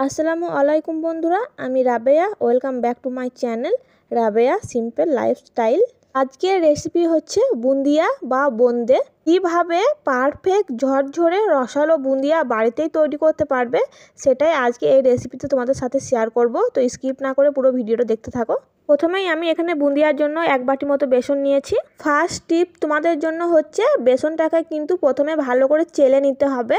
আসসালামু আলাইকুম বন্ধুরা, আমি Rabeya. Welcome back to my channel Rabeya simple lifestyle. আজকের রেসিপি হচ্ছে বুন্দিয়া বা বোঁদে। কীভাবে পারফেক্ট ঝরঝরে রসালো বুন্দিয়া বাড়িতেই তৈরি করতে পারবে সেটাই আজকে এই রেসিপিতে তোমাদের সাথে শেয়ার করব। তো স্কিপ না করে পুরো ভিডিওটা দেখতে থাকো। প্রথমেই আমি এখানে বুন্দিয়ার জন্য 1 বাটি মতো বেসন নিয়েছি। ফার্স্ট টিপ তোমাদের জন্য হচ্ছে বেসনটাকে কিন্তু প্রথমে ভালো করে চেলে নিতে হবে।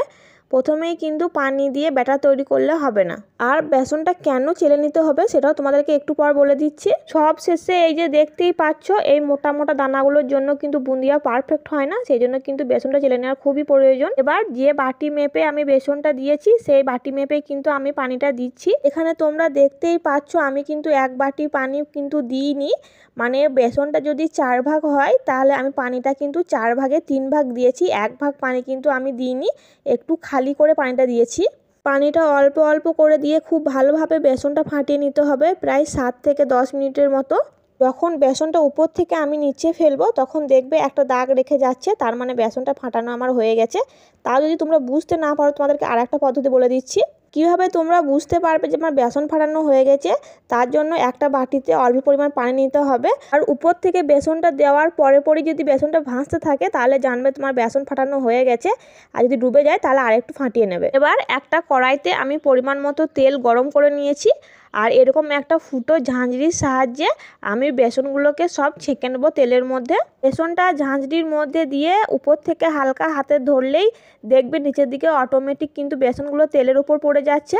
প্রথমেই কিন্তু পানি দিয়ে ব্যাটার তৈরি করলে হবে না। আর বেসনটা কেন চেলে নিতে হবে সেটাও তোমাদেরকে একটু পর বলে দিচ্ছি। সব শেষে এই যে দেখতেই পাচ্ছ, এই মোটা মোটা দানাগুলোর জন্য কিন্তু বুন্দিয়া পারফেক্ট হয় না, সেই জন্য কিন্তু বেসনটা চেলে নেওয়ার খুবই প্রয়োজন। এবার যে বাটি মেপে আমি বেসনটা দিয়েছি সেই বাটি মেপে কিন্তু আমি পানিটা দিচ্ছি। এখানে তোমরা দেখতেই পাচ্ছ আমি কিন্তু 1 বাটি পানি কিন্তু দিইনি। মানে বেসনটা যদি 4 ভাগ হয় তাহলে আমি পানিটা কিন্তু 4 ভাগে 3 ভাগ দিয়েছি। 1 ভাগ পানি কিন্তু আমি দিইনি, একটু খালি করে পানিটা দিয়েছি। পানিটা অল্প অল্প করে দিয়ে খুব ভালোভাবে বেসনটা ফাটিয়ে নিতে হবে, প্রায় 7 থেকে 10 মিনিটের মতো। যখন বেসনটা উপর থেকে আমি নিচে ফেলবো তখন দেখবে একটা দাগ রেখে যাচ্ছে, তার মানে বেসনটা ফাটানো আমার হয়ে গেছে। তা যদি তোমরা বুঝতে না পারো তোমাদেরকে আরেকটা পদ্ধতি বলে দিচ্ছি কিভাবে তোমরা বুঝতে পারবে যে আমার বেসন ফাটানো হয়ে গেছে। তার জন্য একটা বাটিতে অল্প পরিমাণ পানি নিতে হবে, আর উপর থেকে বেসনটা দেওয়ার পরে যদি বেসনটা ভাসতে থাকে তাহলে জানবে তোমার বেসন ফাটানো হয়ে গেছে। আর যদি ডুবে যায় তাহলে আরেকটু ফাটিয়ে নেবে। এবার একটা কড়াইতে আমি পরিমাণ মতো তেল গরম করে নিয়েছি, আর এরকম একটা ফুটো ঝাঁঝরির সাহায্যে আমি বেসনগুলোকে সব ছেঁকে নেবো তেলের মধ্যে। বেসনটা ঝাঁঝরির মধ্যে দিয়ে উপর থেকে হালকা হাতে ধরলেই দেখবে নিচের দিকে অটোমেটিক কিন্তু বেসনগুলো তেলের উপর পড়ে যাচ্ছে।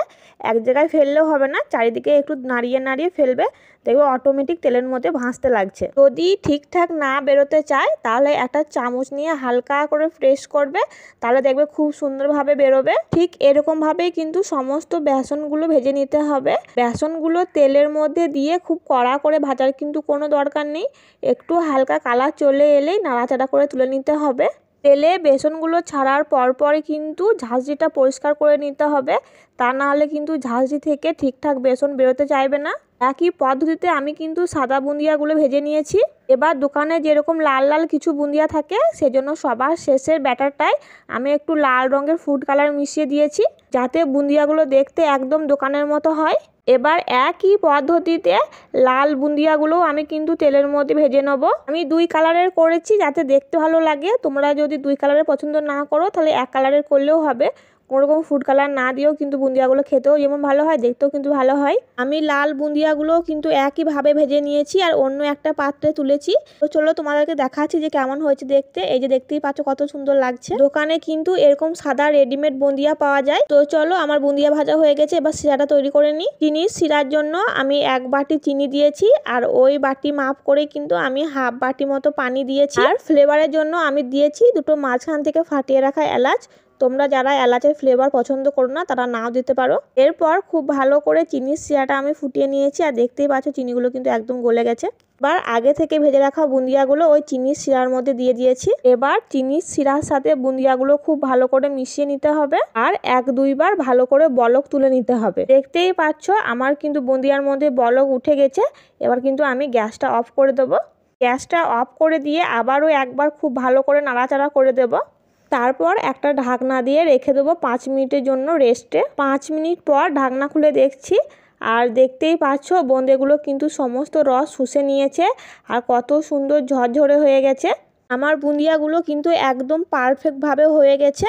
এক জায়গায় ফেললেও হবে না, চারিদিকে একটু নাড়িয়ে নাড়িয়ে ফেলবে, দেখবে অটোমেটিক তেলের মধ্যে ভাসতে লাগছে। যদি ঠিকঠাক না বেরোতে চায় তাহলে একটা চামচ নিয়ে হালকা করে প্রেস করবে, তাহলে দেখবে খুব সুন্দরভাবে বেরোবে। ঠিক এরকমভাবেই কিন্তু সমস্ত বেসনগুলো ভেজে নিতে হবে। বেসনগুলো তেলের মধ্যে দিয়ে খুব কড়া করে ভাজার কিন্তু কোনো দরকার নেই, একটু হালকা কালার চলে এলেই নাড়াচাড়া করে তুলে নিতে হবে। তেলে বেসনগুলো ছাড়ার পরপরই কিন্তু ঝাঁঝরিটা পরিষ্কার করে নিতে হবে, তা না হলে কিন্তু ঝাঁঝরি থেকে ঠিকঠাক বেসন বেরোতে চাইবে না। একই পদ্ধতিতে আমি কিন্তু সাদা বুন্দিয়াগুলো ভেজে নিয়েছি। এবার দোকানে যেরকম লাল লাল কিছু বুন্দিয়া থাকে সেজন্য সবার শেষের ব্যাটারটায় আমি একটু লাল রঙের ফুড কালার মিশিয়ে দিয়েছি, যাতে বুন্দিয়াগুলো দেখতে একদম দোকানের মতো হয়। এবার একই পদ্ধতিতে লাল বুন্দিয়াগুলো আমি কিন্তু তেলের মধ্যে ভেজে নেব। আমি 2 কালারের করেছি যাতে দেখতে ভালো লাগে। তোমরা যদি 2 কালারের পছন্দ না করো তাহলে 1 কালারের করলেও হবে। কোনোরকম ফুড কালার না দিয়েও কিন্তু বুন্দিয়াগুলো খেতেও যেমন ভালো হয় দেখতেও কিন্তু ভালো হয়। আমি লাল বুন্দিয়াগুলো কিন্তু একইভাবে ভেজে নিয়েছি আর অন্য একটা পাত্রে তুলেছি। তো চলো তোমাদেরকে দেখাচ্ছি যে কেমন হয়েছে দেখতে। এই যে দেখতেই পাচ্ছ কত সুন্দর লাগছে। দোকানে কিন্তু এরকম সাদা রেডিমেড বুন্দিয়া পাওয়া যায়। তো চলো আমার বুন্দিয়া ভাজা হয়ে গেছে, এবার শিরাটা তৈরি করে নিই। চিনির শিরার জন্য আমি 1 বাটি চিনি দিয়েছি, আর ওই বাটি মাপ করে কিন্তু আমি হাফ বাটি মতো পানি দিয়েছি। আর ফ্লেভারের জন্য আমি দিয়েছি দুটো মাঝখান থেকে ফাটিয়ে রাখা এলাচ। তোমরা যারা এলাচের ফ্লেভার পছন্দ করো না তারা নাও দিতে পারো। এরপর খুব ভালো করে চিনির শিরাটা আমি ফুটিয়ে নিয়েছি, আর দেখতেই পাচ্ছ চিনিগুলো কিন্তু একদম গলে গেছে। এবার আগে থেকে ভেজে রাখা বুন্দিয়াগুলো ওই চিনির শিরার মধ্যে দিয়ে দিয়েছি। এবার চিনির শিরার সাথে বুন্দিয়াগুলো খুব ভালো করে মিশিয়ে নিতে হবে, আর 1-2 বার ভালো করে বলক তুলে নিতে হবে। দেখতেই পাচ্ছ আমার কিন্তু বুন্দিয়ার মধ্যে বলক উঠে গেছে। এবার কিন্তু আমি গ্যাসটা অফ করে দেবো। গ্যাসটা অফ করে দিয়ে আবারও একবার খুব ভালো করে নাড়াচাড়া করে দেবো। তারপর একটা ঢাকনা দিয়ে রেখে দেবো 5 মিনিটের জন্য রেস্টে। 5 মিনিট পর ঢাকনা খুলে দেখছি, আর দেখতেই পাচ্ছ বোঁদেগুলো কিন্তু সমস্ত রস শুষে নিয়েছে আর কত সুন্দর ঝরঝরে হয়ে গেছে। আমার বুন্দিয়াগুলো কিন্তু একদম পারফেক্টভাবে হয়ে গেছে।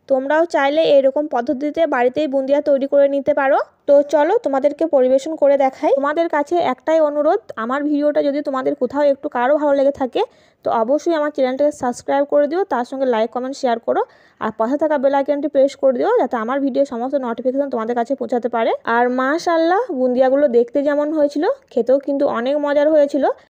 তোমরাও চাইলে এরকম পদ্ধতিতে বাড়িতেই বুন্দিয়া তৈরি করে নিতে পারো। তো চলো তোমাদেরকে পরিবেশন করে দেখাই। তোমাদের কাছে একটাই অনুরোধ, আমার ভিডিওটা যদি তোমাদের কোথাও একটু কারো ভালো লেগে থাকে তো অবশ্যই আমার চ্যানেলটাকে সাবস্ক্রাইব করে দিও, তার সঙ্গে লাইক কমেন্ট শেয়ার করো, আর পাশে থাকা বেল আইকনটি প্রেস করে দিও যাতে আমার ভিডিও সমস্ত নোটিফিকেশন তোমাদের কাছে পৌঁছাতে পারে। আর মাশাআল্লাহ বুন্দিয়াগুলো দেখতে যেমন হয়েছিল খেতেও কিন্তু অনেক মজার হয়েছিল।